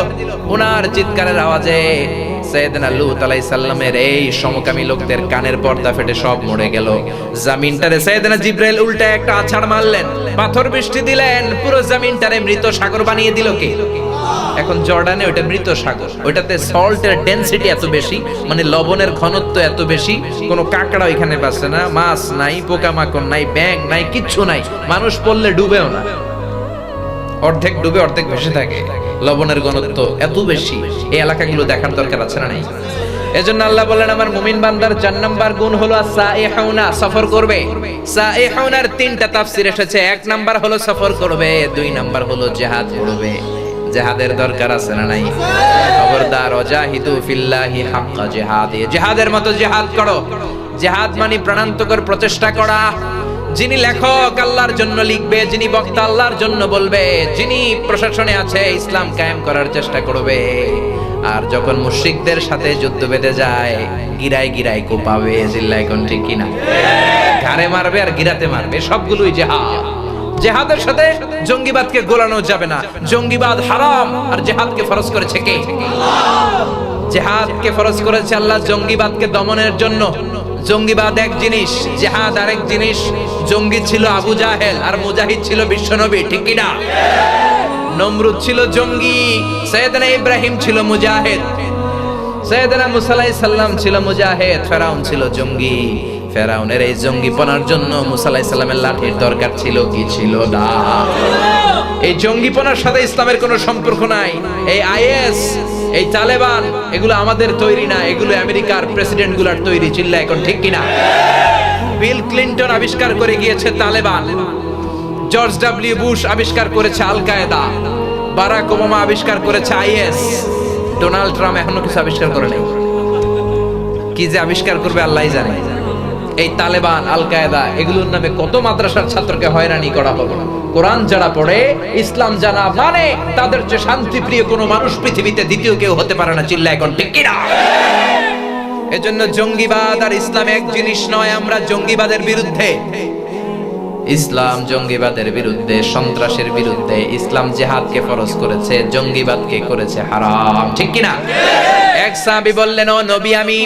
ওনার চিৎকারের আওয়াজে সাইয়েদনা লূত আলাইহিস সালামের এই সমকামী লোকদের কানের পর্দা ফেটে সব মরে গেল। জমিনটারে সাইয়েদনা জিবরাইল উল্টা একটা আছাড় মারলেন, পাথর বৃষ্টি দিলেন, পুরো জমিনটারে মৃত সাগর বানিয়ে দিল কে? এখন জর্ডানে ওটা মৃত সাগর, ওটাতে সল্টের ডেনসিটি এত বেশি, মানে লবণের ঘনত্ব এত বেশি, কোনো কাঁকড়া ওইখানে বাসে না, মাছ নাই, পোকামাকড় নাই, ব্যাঙ নাই, কিচ্ছু নাই, মানুষ পড়লে ডুবেও না, অর্ধেক ডুবে অর্ধেক ভেসে থাকে, লবণের ঘনত্ব এত বেশি। এই এলাকাগুলো দেখার দরকার আছে না নাই? এজন্য আল্লাহ বলেন আমার মুমিন বান্দার 4 নাম্বার গুণ হলো সাইহুনা, সফর করবে। সাইহুনার 3টা তাফসীর এসেছে। 1 নাম্বার হলো সফর করবে, 2 নাম্বার হলো জিহাদ করবে। জিহাদের দরকার আছে না নাই? খবরদার, ওয়াজাহিদু ফিল্লাহি হাক্কা জিহাদি, জিহাদের মতো জিহাদ করো। জিহাদ মানে প্রাণান্তকর প্রচেষ্টা করা। যিনি লেখক আল্লাহর জন্য লিখবে, যিনি বক্তা আল্লাহর জন্য বলবে, যিনি প্রশাসনে আছে ইসলাম কায়েম করার চেষ্টা করবে। আর যখন মুশরিকদের সাথে যুদ্ধ বেঁধে যায়, গিরায় গিরায় কোপাবে, জিল্লায় কোন ঠিক কিনা, ঘাড়ে মারবে আর গিরাতে মারবে, সবগুলোই জিহাদ। জিহাদের সাথে জঙ্গিবাদকে গোলানো যাবে না। জঙ্গিবাদ হারাম, আর জিহাদকে ফরজ করেছে কে? জিহাদকে ফরজ করেছে আল্লাহ জঙ্গিবাদকে দমনের জন্য। জঙ্গিবাদ এক জিনিস, জিহাদ আরেক জিনিস। জঙ্গি ছিল আবু জাহেল আর মুজাহিদ ছিল বিশ্বনবী, ঠিক কি না? নমরুদ ছিল জঙ্গি, সাইয়েদনা ইব্রাহিম ছিল মুজাহিদ, সাইয়েদনা মুসা আলাইহিস সালাম ছিল মুজাহিদ, ফেরাউন ছিল জঙ্গি। ফেরাউনের এই জঙ্গিপনার জন্য মুসা আলাইহিস সালামের লাঠির দরকার ছিল কি ছিল না? এই জঙ্গিপনার সাথে ইসলামের কোনো সম্পর্ক নাই। এই আইএস, এই তালেবান, এগুলো আমাদের তৈরি না, এগুলো আমেরিকার প্রেসিডেন্ট গুলার তৈরি, চিল্লা এখন ঠিক কিনা? বিল ক্লিনটন আবিষ্কার করে গিয়েছে তালেবান, জর্জ ডব্লিউ বুশ আবিষ্কার করেছে আল কায়েদা, বারাক ওবামা আবিষ্কার করেছে আইএস, ডোনাল্ড ট্রাম্প এখনো কিছু আবিষ্কার করে নাই। কি যে আবিষ্কার করবে আল্লাহই জানে। এই তালেবান, আল কায়েদা, এগুলোর নামে কত মাদ্রাসার ছাত্রকে হয়রানি করা হলো। কোরআন যারা পড়ে, ইসলাম জানা, মানে তাদের যে শান্তিপ্রিয় কোনো মানুষ পৃথিবীতে দ্বিতীয় কেউ হতে পারে না, চিল্লা এখন ঠিক কিনা? এজন্য জঙ্গিবাদ আর ইসলাম এক জিনিস নয়। আমরা জঙ্গিবাদের বিরুদ্ধে, ইসলাম জঙ্গিবাদের বিরুদ্ধে, সন্ত্রাসের বিরুদ্ধে। ইসলাম জিহাদকে ফরজ করেছে, জঙ্গিবাদকে করেছে হারাম, ঠিক কিনা? এক সাহাবী বললেন, ও নবী, আমি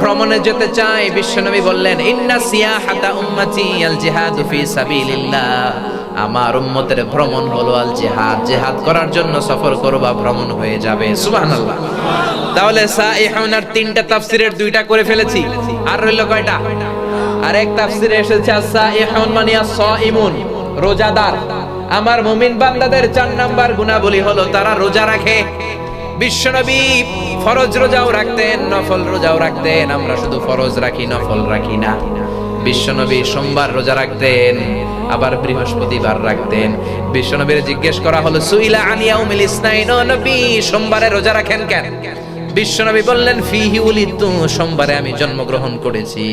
ভ্রমণে যেতে চাই। বিশ্বনবী বললেন, ইন্না সিয়াহাতা উম্মতি আল জিহাদু ফি সাবিলিল্লাহ, আমার উম্মতের ভ্রমণ হলো আল জিহাদ। জিহাদ করার জন্য সফর করবা, ভ্রমণ হয়ে যাবে। সুবহানাল্লাহ। তাহলে সাইহুনার 3টা তাফসীরের 2টা করে ফেলেছি, আর রইল কয়টা? আরেক তাফসীরে এসেছে সাইহুন মানে as-সাইমুন, রোজাদার। আমার মুমিন বান্দাদের 4 নাম্বার গুণাবলী হলো তারা রোজা রাখে। বিশ্বনবী ফরজ রোজাও রাখতেন, নফল রোজাও রাখতেন। আমরা শুধু ফরজ রাখি, নফল রাখি না। বিশ্বনবী সোমবার রোজা রাখতেন, আবার বৃহস্পতিবার রাখতেন। বিশ্বনবীর জিজ্ঞেস করা হলো, সুইলা আন ইয়াউমিল ইসনাইন, ও নবী সোমবারে রোজা রাখেন কেন? বিশ্বনবী বললেন, ফিহি উলিদতু, সোমবারে আমি জন্মগ্রহণ করেছি,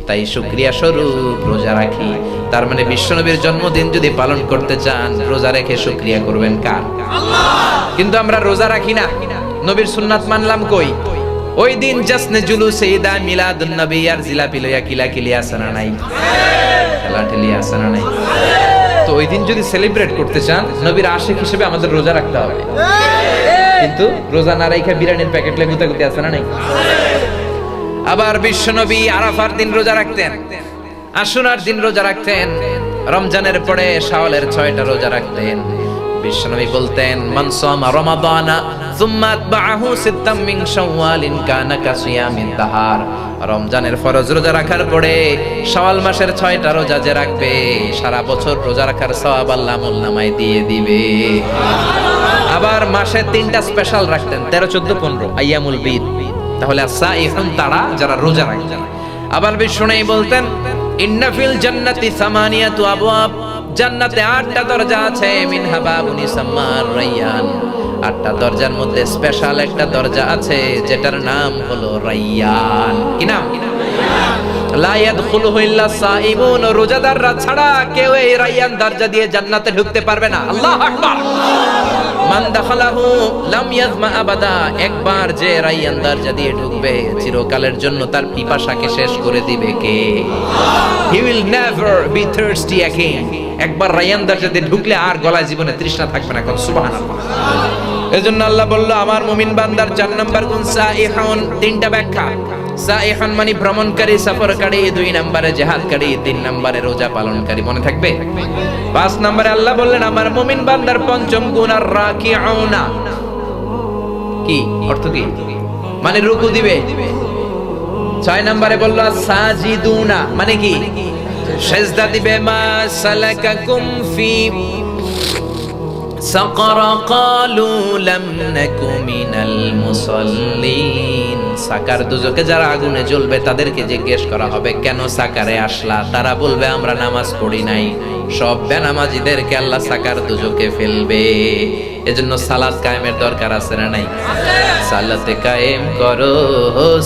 তাই শুকরিয়া স্বরূপ রোজা রাখি। তার মানে বিশ্বনবীর জন্মদিন যদি পালন করতে চান, রোজা রেখে শুকরিয়া করবেন কার? আল্লাহ। কিন্তু আমরা রোজা রাখি না, নবীর সুন্নাত মানলাম কই? ওই দিন জাসনে জুলুসে ঈদ মিলাদুন নবী আর জিলাপি লইয়া কিলাকিলি আছে না নাই? খেলাঠেলি আছে না নাই? তো ওই দিন যদি সেলিব্রেট করতে চান, নবীর আশিক হিসেবে আমাদের রোজা রাখতে হবে। কিন্তু রোজা না রাখা বিরিয়ানির প্যাকেট লে গুতাগুতি আছে না নাই? আবার বিশ্বনবী আরাফার দিন রোজা রাখতেন, আশুরার দিন রোজা রাখতেন, রমজানের পরে শাওয়ালের 6টা রোজা রাখতেন। বিশ্বনবী বলতেন, মান সামা রমাদানা সুম্মা আতবাহু সিত্তাম মিন শাওয়ালিন কানা কাসিয়ামিদ দাহার। রমজানের ফরজ রোজা রাখার পরে শাওয়াল মাসের 6টা রোজা যে রাখবে, সারা বছর রোজা রাখার সওয়াব আল্লাহ আমলনামায় দিয়ে দিবে। আবার মাসে 3টা স্পেশাল রাখতেন, 13, 14, 15 আইয়ামুল বিদ। তাহলে সাইহুন তারা যারা রোজা রাখেন। আবার বিশ্বনবী বলতেন, ইন্না ফিল জান্নাতি সামানিয়াতু আবওয়াব, জান্নাতে 8টা দরজা আছে, মিনহা বাবুন ইসাম্মার রায়্যান। 8টা দরজার মধ্যে স্পেশাল একটা দরজা আছে যেটার নাম হলো রায়্যান। কি নাম? লা ইয়াদখুলুহু ইল্লা সাইমুন, রোজাদাররা ছাড়া কেউ এই রায়্যান দরজা দিয়ে জান্নাতে ঢুকতে পারবে না। আল্লাহু আকবার। মান দাখালাহু লাম ইয়াজমা আবাদা, একবার যে রায়্যান দরজা দিয়ে ঢুকবে, চিরকালের জন্য তার পিপাসাকে শেষ করে দিবে কে? He will never be thirsty again. একবার রায়্যান দরজা দিয়ে ঢুকলে আর গলায় জীবনে তৃষ্ণা থাকবে না। কোন সুবহানাল্লাহ। এজন্য আল্লাহ বলল আমার মুমিন বান্দার 4 নাম্বার গুণ সাইহুন। তিনটা ব্যাখ্যা। সাইহুন মানে ভ্রমণকারী, সফরকারী, 2 নম্বরে জিহাদকারী, 3 নম্বরে রোজা পালনকারী। মনে থাকবে? 5 নম্বরে আল্লাহ বললেন আমার মুমিন বান্দার 5ম গুণ আর রাকিউনা। কি অর্থ? কি মানে রুকু দিবে। 6 নম্বরে বলল সাজিদুনা মানে কি সিজদা দিবে। মা সালাকাকুম ফি সাকার ক্বালু লাম নাকু মিনাল মুসাল্লিন। সাকার দুজকে যারা আগুনে জ্বলবে তাদেরকে জিজ্ঞেস করা হবে কেন সাকারে আসলা? তারা বলবে আমরা নামাজ পড়ি নাই। সব বেনামাজিদেরকে আল্লাহ সাকার দুজকে ফেলবে। এজন্য সালাত কায়েমের দরকার আছে না নাই? সালাতে কায়েম করো,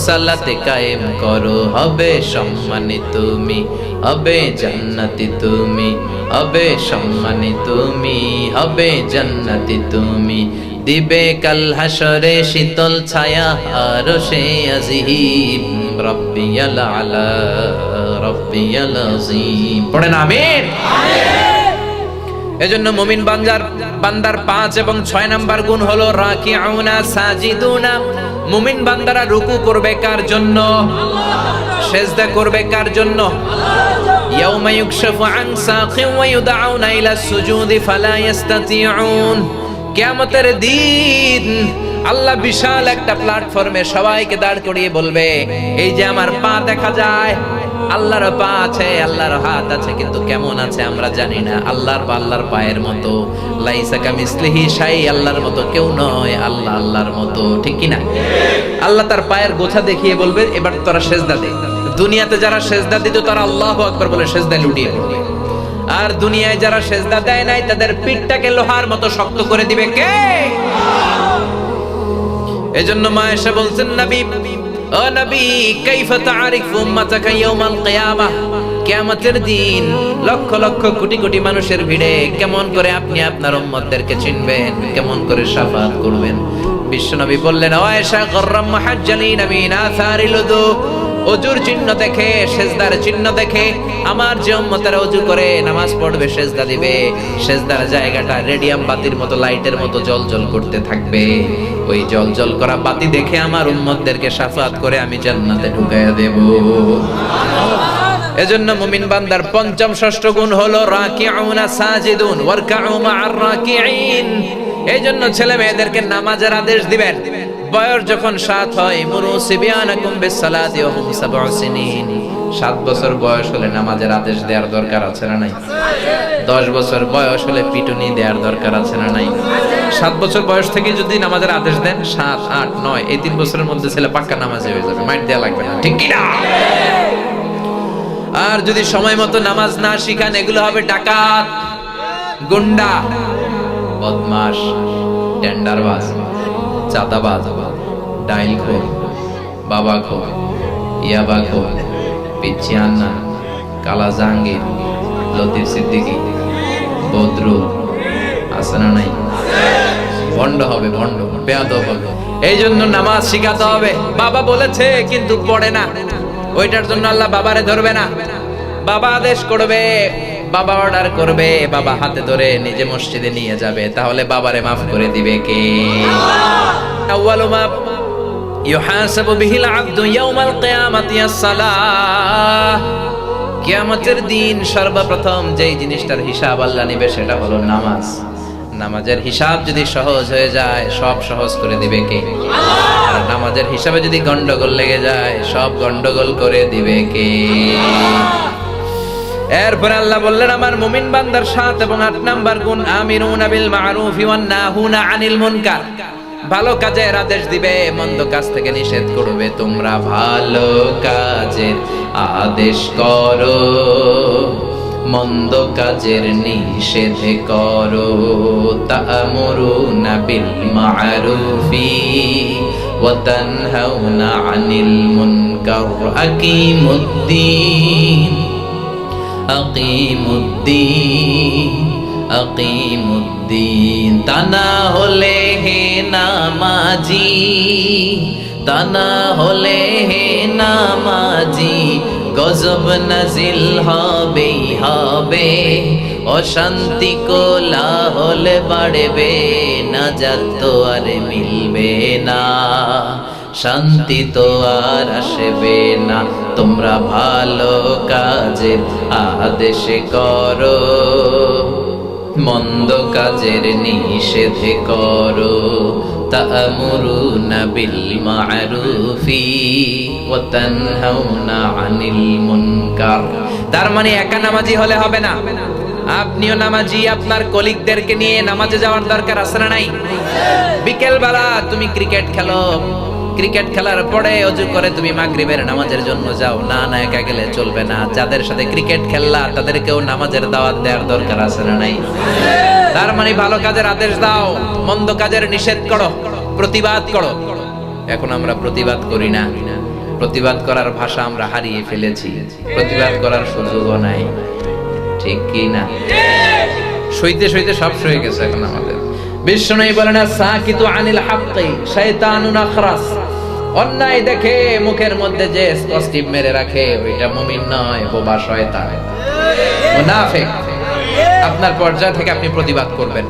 সালাতে কায়েম করো, হবে সম্মানী তুমি, হবে জান্নাতি তুমি, হবে সম্মানী তুমি, হবে জান্নাতি তুমি। দিবে কাল হাসরে শীতল ছায়া আরশে আজিম। রব্বিয়াল আলা রব্বিয়াল আযীম। পড়েন আমিন। এজন্য মুমিন বান্দার 5 এবং 6 নাম্বার গুণ হলো রাকিউনা সাজিদুনা। মুমিন বান্দারা রুকু করবে কার জন্য? সিজদা করবে কার জন্য? ইয়াউমা ইউকশাফু আন সাকিন ওয়া ইউদআউনা ইলা সুজুদি ফালা ইস্তাতিউন। কিয়ামতের দিন আল্লাহ বিশাল একটা প্ল্যাটফর্মে সবাইকে দাঁড় করিয়ে বলবে এই যে আমার পা দেখা যায়, আল্লাহর পা আছে, আল্লাহর হাত আছে, কিন্তু কেমন আছে আমরা জানি না। আল্লাহর পা আল্লাহর পায়ের মতো। লাইসা কামিসলিহি শাই, আল্লাহর মতো কেউ নয়, আল্লাহ আল্লাহর মতো। ঠিক কি না? আল্লাহ তার পায়ের গোছা দেখিয়ে বলবে এবার তোরা সিজদা দে। দুনিয়াতে যারা সিজদা দিত তারা আল্লাহু আকবার বলে সিজদায় লুটিয়ে পড়বে। আর দুনিয়ায় যারা সিজদা দেয় নাই তাদের পিঠটাকে লোহার মতো শক্ত করে দিবে কে? এজন্য মা এসে বলছেন নবী, ও নবী কাইফা তাআরিফু উম্মাতাকা ইয়াউমাল কিয়ামাহ। কিয়ামতের দিন লক্ষ লক্ষ কোটি কোটি মানুষের ভিড়ে কেমন করে আপনি আপনার উম্মতদেরকে চিনবেন, কেমন করে শাফাআত করবেন? বিশ্বনবী বললেন ও আয়েশা গররাম মুহাজ্জালিন মিন আসারিল উযু। ওযুর চিহ্ন দেখে, সিজদার চিহ্ন দেখে আমার যে উম্মতেরা ওযু করে নামাজ পড়বে, সিজদা দিবে, সিজদার জায়গাটা রেডিয়াম বাতির মতো, লাইটের মতো জ্বলজ্বল করতে থাকবে। ওই জ্বলজ্বল করা বাতি দেখে আমার উম্মতদেরকে শাফাআত করে আমি জান্নাতে ঢুকাইয়া দেব। এজন্য মুমিন বান্দার 5ম 6ষ্ঠ গুণ হলো রাকিউনা সাজিদুন ওয়ারকাউ মা'আর রাকিঈন। এইজন্য ছেলে মেয়েদেরকে নামাজের আদেশ দিবেন। বয়স যখন 7 হয়, মুরু সিবিয়ানাকুম বিসসালাতি ওয়া হুম 7 সিনিন। 7 বছর বয়স হলে নামাজের আদেশ দেওয়ার দরকার আছে না নাই? 10 বছর বয়স হলে পিটুনি দেওয়ার দরকার আছে না নাই? 7 বছর বয়স থেকে যদি নামাজের আদেশ দেন, 7, 8, 9 এই 3 বছরের মধ্যে ছেলে পাক্কা নামাজি হয়ে যাবে, মাইর দেয়া লাগবে না। ঠিক কি না? আর যদি সময় মতো নামাজ না শিখান, এগুলো হবে ডাকাত, গুন্ডা, বদমাশ, টেন্ডারবাজ, চাঁদাবাজ, ডাইলখোর, বাবাখোর, ইয়াবাখোর, পিচ্চিয়ান্না, কালা জাহাঙ্গীর, লতিফ সিদ্দিকী, বদরুল, আসনা নাই, ভণ্ড হবে, ভণ্ড বেয়াদব হবে। এই জন্য নামাজ শিখাতে হবে। বাবা বলেছে কিন্তু পড়ে না, ওইটার জন্য আল্লাহ বাবারে ধরবে না। বাবা আদেশ করবে, বাবা অর্ডার করবে, বাবা হাতে ধরে নিজে মসজিদে নিয়ে যাবে, তাহলে বাবারে মাফ করে দিবে কে? আউয়ালু মা ইউহাসাবু বিহিল আবদু ইয়াউমাল কিয়ামাতি আস-সালাহ। কিয়ামতের দিন সর্বপ্রথম যেই জিনিসটার হিসাব আল্লাহ নেবে সেটা হলো নামাজ। নামাজের হিসাব যদি সহজ হয়ে যায়, সব সহজ করে দিবে কে? আর নামাজের হিসাবে যদি গন্ডগোল লেগে যায়, সব গন্ডগোল করে দিবে কে? এরপর আল্লাহ বললেন আমার মুমিন বান্দার 7 এবং 8 নাম্বার গুণ আমিরুনা বিল মা'রুফি ওয়ান নাহুনা আনিল মুনকার। ভালো কাজের আদেশ দিবে, মন্দ কাজ থেকে নিষেধ করবে। তোমরা ভালো কাজের আদেশ করো, মন্দ কাজের নিষেধ করো। তা'মুরুনা বিল মা'রুফি ওয়া তানহাউনা আনিল মুনকার। আকিমুদ্দিন আকিমুদ্দিন আকিমুদ্দিন। তা না হলে হে নামাজি, তা না হলে হে নামাজি, গজব নাজিল হবেই হবে। অশান্তি কোলা হলে বাড়বে না, তো আর মিলবে না, শান্তি তো আর আসবে না। তোমরা ভালো কাজের আদেশ করো, মন্দ কাজের নিষেধ করো। তা'মুরুনা বিল মা'রুফি ওয়া তানহাউনা আনিল মুনকার। তার মানে একা নামাজি হলে হবে না, আপনিও নামাজি, আপনার কলিগদেরকে নিয়ে নামাজে যাওয়ার দরকার আছে না নাই? বিকেল বেলা তুমি ক্রিকেট খেলো, ক্রিকেট খেলার পরে ওযু করে তুমি মাগরিবের নামাজের জন্য যাও, না না একা গেলে চলবে না। যাদের সাথে ক্রিকেট খেললা তাদেরকেও নামাজের দাওয়াত দেওয়ার দরকার আছে না নাই? তার মানে ভালো কাজের আদেশ দাও, মন্দ কাজের নিষেধ করো, প্রতিবাদ করো। এখন আমরা প্রতিবাদ করি না, প্রতিবাদ করার ভাষা আমরা হারিয়ে ফেলেছি, প্রতিবাদ করার সুযোগও নাই, ঠিক কি না? সইতে সইতে সব সয়ে গেছে এখন আমাদের। বিশ্বনবী বলেন সাকিতু আনিল হাক্কি শাইতানুন আখরাস, অন্যায় দেখে মুখের মধ্যে যে স্টিপ মেরে রাখে ওইটা মুমিন নয়, বোবা শয়তান, মুনাফিক। আপনার পর্যায় থেকে আপনি প্রতিবাদ করবেন।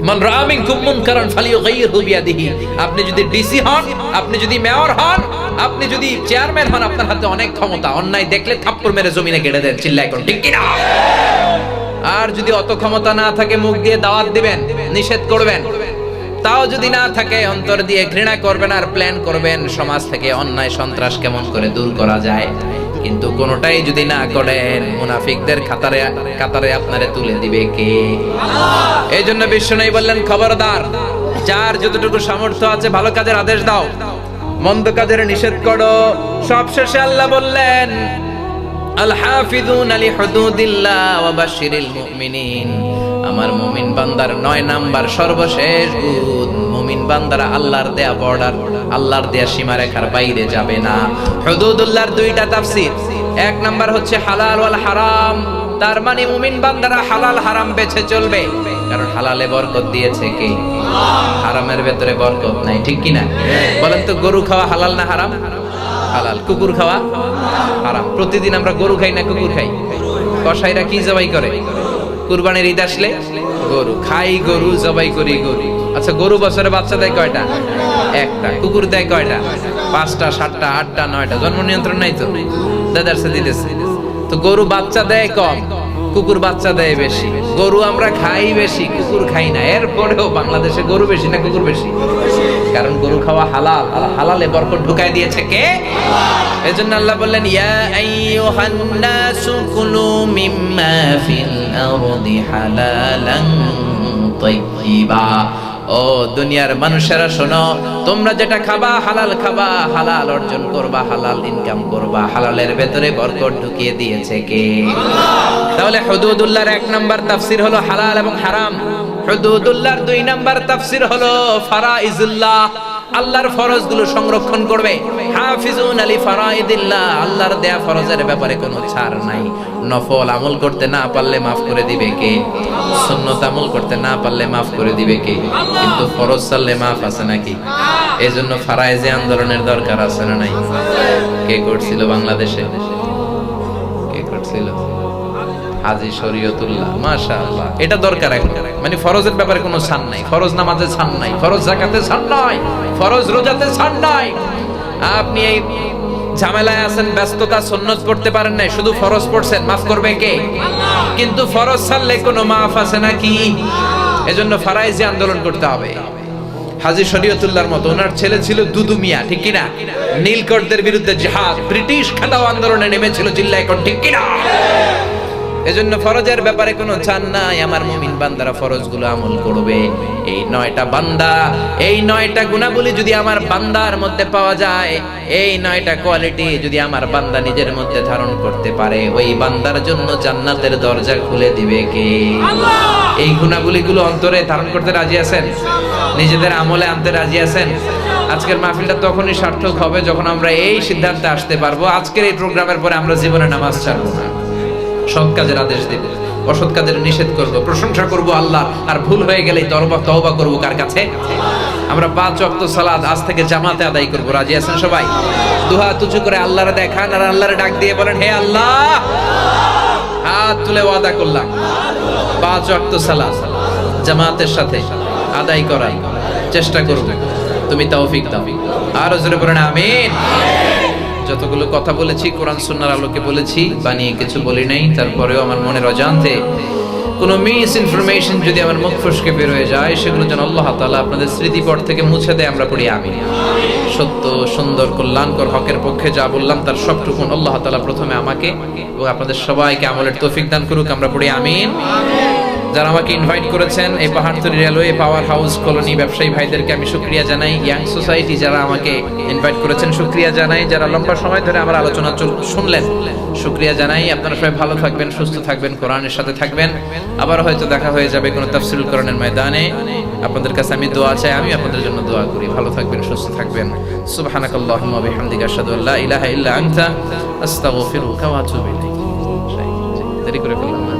মান রাআ মিনকুম মুনকারান ফালিয়ুগাইয়িরহু বিয়াদিহি। আপনি যদি ডিসি হন, আপনি যদি মেয়র হন, আপনি যদি চেয়ারম্যান হন, আপনার হাতে অনেক ক্ষমতা, অন্যায় দেখলে থাপ্পড় মেরে জমিনে গেড়ে দেন, চিল্লায় কোন ঠিক কি না? আর যদি অত ক্ষমতা না থাকে মুখ দিয়ে দাওয়াত দিবেন, নিষেধ করবেন। তাও যদি না থাকে অন্তর দিয়ে ঘৃণা করবেন আর প্ল্যান করবেন সমাজ থেকে অন্যায় সন্ত্রাস কেমন করে দূর করা যায়। কিন্তু কোনোটাই যদি না করেন মুনাফিকদের কাতারে আপনারে তুলে দিবে কে? এই জন্য বিশ্বনবী বললেন খবরদার, যার যতটুকু সামর্থ্য আছে ভালো কাজের আদেশ দাও, মন্দ কাজের নিষেধ করো। সবশেষে আল্লাহ বললেন আল হাফিজুনা লিহুদুদিল্লাহ ওয়া বাশশিরিল মুমিনিন। আমার মুমিন বান্দার 9 নাম্বার সর্বশেষ গুণ, মুমিন বান্দারা আল্লাহর দেয়া বর্ডার, আল্লাহর দেয়া সীমারেখার বাইরে যাবে না। হুদুদুল্লাহর দুইটা তাফসীর, এক নাম্বার হচ্ছে হালাল ওয়াল হারাম। তার মানে মুমিন বান্দারা হালাল হারাম বেছে চলবে, কারণ হালালে বরকত দিয়েছে কে? হারামের ভেতরে বরকত নাই, ঠিক কি না? বলেন তো, গরু খাওয়া হালাল না হারাম? হালাল। কুকুর খাওয়া হারাম। প্রতিদিন আমরা গরু খাই না কুকুর খাই? কসাইরা কি জবাই করে? কুরবানির ঈদ আসলে গরু খাই, গরু জবাই করি গরু। আচ্ছা, গরু বছরে বাচ্চা দেয় কয়টা? একটা। কুকুর দেয় কয়টা? 5টা, 7টা, 8টা, 9টা। জন্ম নিয়ন্ত্রণ নাই তো, দাদারসে দিতেছে। তো গরু বাচ্চা দেয় কম, কুকুর বাচ্চা দেয় বেশি। গরু আমরা খাই বেশি, কুকুর খাই না। এরপরেও বাংলাদেশে গরু বেশি না কুকুর বেশি? কারণ গরু খাওয়া হালাল, আর হালালে বরকত ঢুকায় দিয়েছে কে? এজন্য আল্লাহ বললেন ইয়া আইয়ুহান নাসু কুলু মিম্মা ফিল আরদি হালালান তাইয়্যিবা। ও দুনিয়ার মানুষেরা শোনো, তোমরা যেটা খাবা হালাল খাবা, হালাল অর্জন করবা, হালাল ইনকাম করবা। হালালের ভেতরে বরকত ঢুকিয়ে দিয়েছে কে? তাহলে হুদুদুল্লাহর 1 নাম্বার তাফসীর হলো হালাল এবং হারাম। হুদুদুল্লাহর 2 নাম্বার তাফসীর হলো ফারাইজুল্লাহ, আল্লাহর ফরজগুলো সংরক্ষণ করবে। হাফিজুন আলি ফারাইদিল্লাহ, আল্লাহর দেয়া ফরজের ব্যাপারে কোনো ছাড় নাই। নফল আমল করতে না পারলে মাফ করে দিবে কে? সুন্নত আমল করতে না পারলে মাফ করে দিবে কে? কিন্তু ফরজ ছাড়লে মাফ আছে নাকি? এজন্য ফারাইজে আন্দোলনের দরকার আছে না নাই? কে করছিল বাংলাদেশে? কে করছিল? হাজী শরীয়তুল্লাহ, মাশাআল্লাহ। এটা দরকার এখন, মানে ফরজের ব্যাপারে কোনো ছাড় নাই, ফরজ নামাজে ছাড় নাই, ফরজ যাকাতে ছাড় নাই, ফরজ রোজাতে ছাড় নাই। আপনি এই ঝামেলায় আছেন, ব্যস্ততা, সুন্নত পড়তে পারেন নাই, শুধু ফরজ পড়ছেন, মাফ করবে কে? কিন্তু ফরজ ছাড়লে কোনো মাফ আছে নাকি? এজন্য ফারাইজি আন্দোলন করতে হবে। হাজী শরীয়তুল্লাহর মতো ওনার ছেলে ছিল দুদু মিয়া, ঠিক কিনা? নীলকরদের বিরুদ্ধে জিহাদ, ব্রিটিশ খেদাও আন্দোলনে নেমেছিল, চিল্লায় কোন ঠিক কিনা? এজন্য ফরজের ব্যাপারে কোনো ছাড় নাই। আমার মুমিন বান্দারা ফরজগুলো আমল করবে। এই 9টা বান্দা, এই 9টা গুণাবলী যদি আমার বান্দার মধ্যে পাওয়া যায়, এই 9টা কোয়ালিটি যদি আমার বান্দা নিজের মধ্যে ধারণ করতে পারে, ওই বান্দার জন্য জান্নাতের দরজা খুলে দিবে কে? আল্লাহ। এই গুণাবলীগুলো অন্তরে ধারণ করতে রাজি আছেন? নিজেদের আমলে আনতে রাজি আছেন? আজকের মাহফিলটা তখনই সার্থক হবে যখন আমরা এই সিদ্ধান্তে আসতে পারবো, আজকের এই প্রোগ্রামের পরে আমরা জীবনে নামাজ ছাড়বো না, সৎ কাজের আদেশ দেব, অসৎ কাজের নিষেধ করব, প্রশংসা করব আল্লাহ, আর ভুল হয়ে গেলে তওবা করব কার কাছে? আমরা 5 ওয়াক্ত সালাত আজ থেকে জামাতে আদায় করব। রাজি আছেন সবাই? দুহাত উঁচু করে আল্লাহরে দেখান আর আল্লাহরে ডাক দিয়ে বলেন, হে আল্লাহ, হাত তুলে ওয়াদা করলাম 5 ওয়াক্ত সালাত জামাতের সাথে আদায় করার চেষ্টা করব, তুমি তৌফিক দাও। আরো জোরে বলেন আমিন। যতগুলো কথা বলেছি কোরআন সুন্নাহর আলোকে বলেছি, বানিয়ে কিছু বলি নাই। তারপরেও আমার মনের অজান্তে কোনো মিস ইনফরমেশন যদি আমার মুখ ফসকে বের হয়ে যায়, সেগুলো যেন আল্লাহ তাআলা আপনাদের স্মৃতিপট থেকে মুছে দেয়, আমরা পড়ি আমিন। সত্য, সুন্দর, কল্যাণকর, হকের পক্ষে যা বললাম তার সবটুকু আল্লাহ তাআলা প্রথমে আমাকে এবং আপনাদের সবাইকে আমলের তৌফিক দান করুক, আমরা পড়ি আমিন। যারা আমাকে ইনভাইট করেছেন, এই Pahartali railway, power house, colony ব্যবসায়ী ভাইদেরকে আমি শুকরিয়া জানাই। ইয়াং সোসাইটি যারা আমাকে ইনভাইট করেছেন, শুকরিয়া জানাই। যারা লম্বা সময় ধরে আমার আলোচনা শুনলেন, শুকরিয়া জানাই। আপনারা সবাই ভালো থাকবেন, সুস্থ থাকবেন, কোরআনের সাথে থাকবেন। আবার হয়তো দেখা হয়ে যাবে কোনো তাফসীরুল কোরআনের ময়দানে। আপনাদের কাছে আমি দোয়া চাই, আমি আপনাদের জন্য দোয়া করি। ভালো থাকবেন, সুস্থ থাকবেন। সুবহানাকাল্লাহুম্মা ওয়া বিহামদিকা আশহাদু আল্লা ইলাহা ইল্লা আনতা আস্তাগফিরুকা ওয়া আতুবু ইলাইক। দেরি করে ফেললাম না?